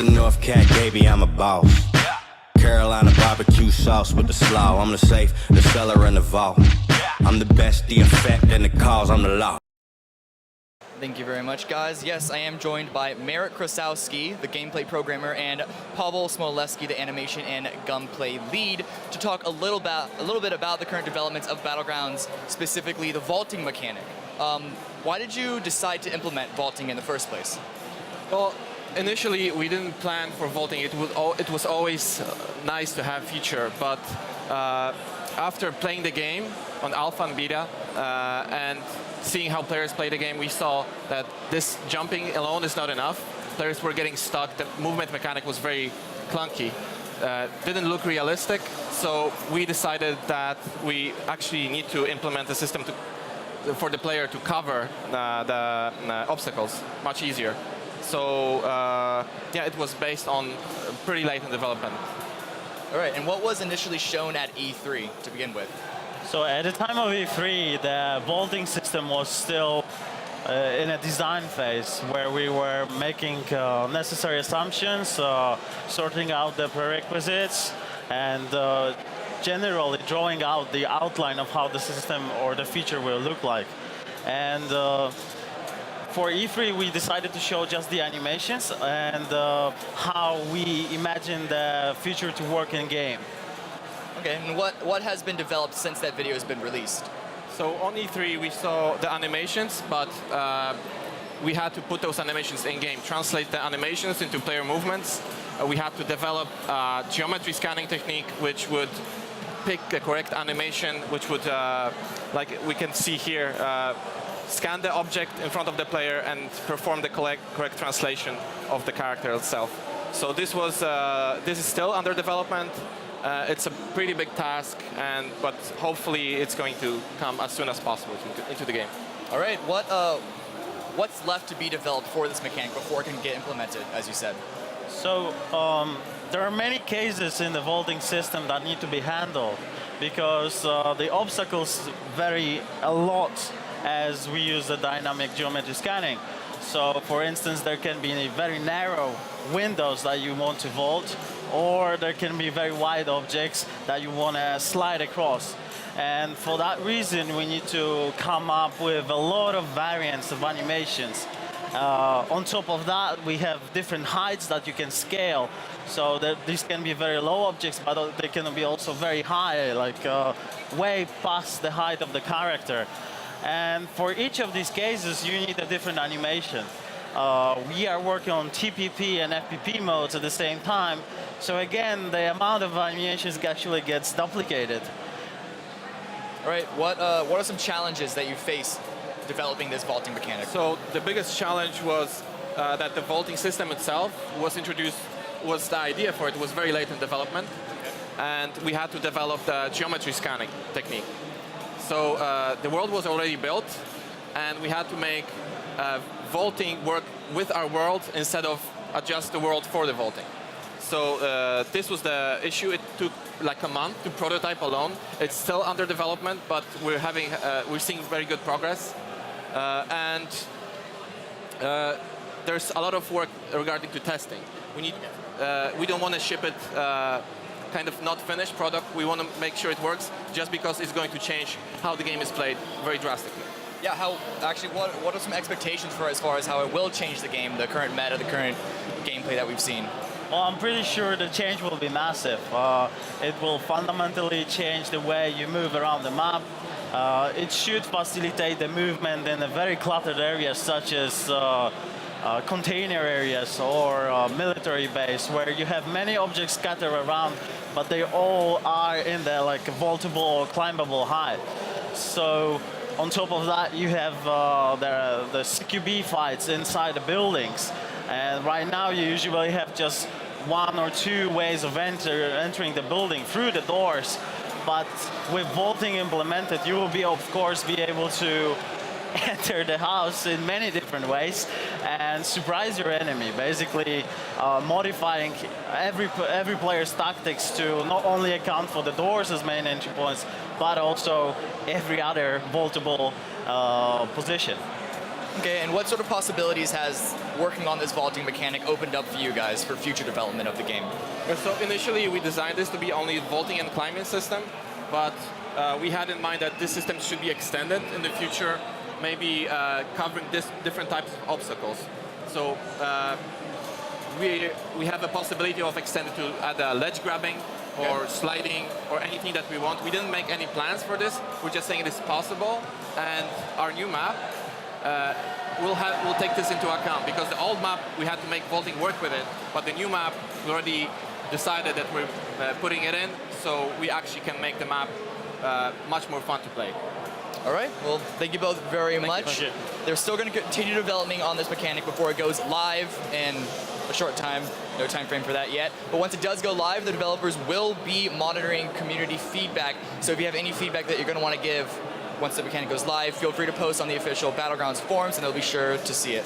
the North Cat, baby, I'm a boss. Carolina barbecue sauce with the slaw. I'm the safe, the cellar, and the vault. I'm the best, the effect, and the cause. I'm the law. Thank you very much, guys. Yes, I am joined by Merritt Krasowski, the gameplay programmer, and Pavel Smoleski, the animation and gunplay lead, to talk a little bit about the current developments of Battlegrounds, specifically the vaulting mechanic. Why did you decide to implement vaulting in the first place? Well, initially we didn't plan for vaulting. It was always nice to have feature, but after playing the game on alpha and beta and seeing how players play the game, we saw that this jumping alone is not enough. Players were getting stuck. The movement mechanic was very clunky. Didn't look realistic, so we decided that we actually need to implement a system for the player to cover the obstacles much easier. So yeah, it was based on pretty late in development. All right, and what was initially shown at E3 to begin with? So at the time of E3, the vaulting system was still in a design phase where we were making necessary assumptions, sorting out the prerequisites, and generally drawing out the outline of how the system or the feature will look like. And for E3, we decided to show just the animations and how we imagine the feature to work in game. Okay, and what has been developed since that video has been released? So on E3 we saw the animations, but we had to put those animations in-game, translate the animations into player movements. We had to develop a geometry scanning technique which would pick the correct animation, which would, like we can see here, scan the object in front of the player and perform the correct translation of the character itself. So this is still under development. It's a pretty big task, but hopefully it's going to come as soon as possible into the game. All right, what's left to be developed for this mechanic before it can get implemented, as you said? So there are many cases in the vaulting system that need to be handled because the obstacles vary a lot as we use the dynamic geometry scanning. So for instance, there can be very narrow windows that you want to vault, or there can be very wide objects that you want to slide across. And for that reason, we need to come up with a lot of variants of animations. On top of that, we have different heights that you can scale. So that these can be very low objects, but they can be also very high, like way past the height of the character. And for each of these cases, you need a different animation. We are working on TPP and FPP modes at the same time. So again, the amount of animations actually gets duplicated. All right, what are some challenges that you face developing this vaulting mechanic? So the biggest challenge was that the vaulting system itself was the idea for it was very late in development. And we had to develop the geometry scanning technique. So the world was already built, and we had to make vaulting work with our world instead of adjust the world for the vaulting. So this was the issue. It took like a month to prototype alone. It's still under development, but we're seeing very good progress. And there's a lot of work regarding to testing. We don't want to ship it kind of not finished product. We want to make sure it works just because it's going to change how the game is played very drastically. Yeah, what are some expectations for as far as how it will change the game, the current meta, the current gameplay that we've seen? Well, I'm pretty sure the change will be massive. It will fundamentally change the way you move around the map. It should facilitate the movement in a very cluttered areas such as container areas or military base, where you have many objects scattered around, but they all are in the like vaultable or climbable height. So on top of that, you have the CQB fights inside the buildings, and right now you usually have just one or two ways of entering the building through the doors. But with vaulting implemented, you will be, of course, be able to enter the house in many different ways and surprise your enemy, basically modifying every player's tactics to not only account for the doors as main entry points, but also every other vaultable position. Okay, and what sort of possibilities has working on this vaulting mechanic opened up for you guys for future development of the game? So initially we designed this to be only a vaulting and climbing system, but we had in mind that this system should be extended in the future, maybe covering different types of obstacles. So we have a possibility of extending to add ledge grabbing or sliding or anything that we want. We didn't make any plans for this. We're just saying it is possible, and our new map we'll take this into account, because the old map we had to make vaulting work with it, but the new map we already decided that we're putting it in, so we actually can make the map much more fun to play. All right, well, thank you both very much. Thank you. They're still going to continue developing on this mechanic before it goes live in a short time. No time frame for that yet. But once it does go live, the developers will be monitoring community feedback. So if you have any feedback that you're going to want to give once the mechanic goes live, feel free to post on the official Battlegrounds forums, and they'll be sure to see it.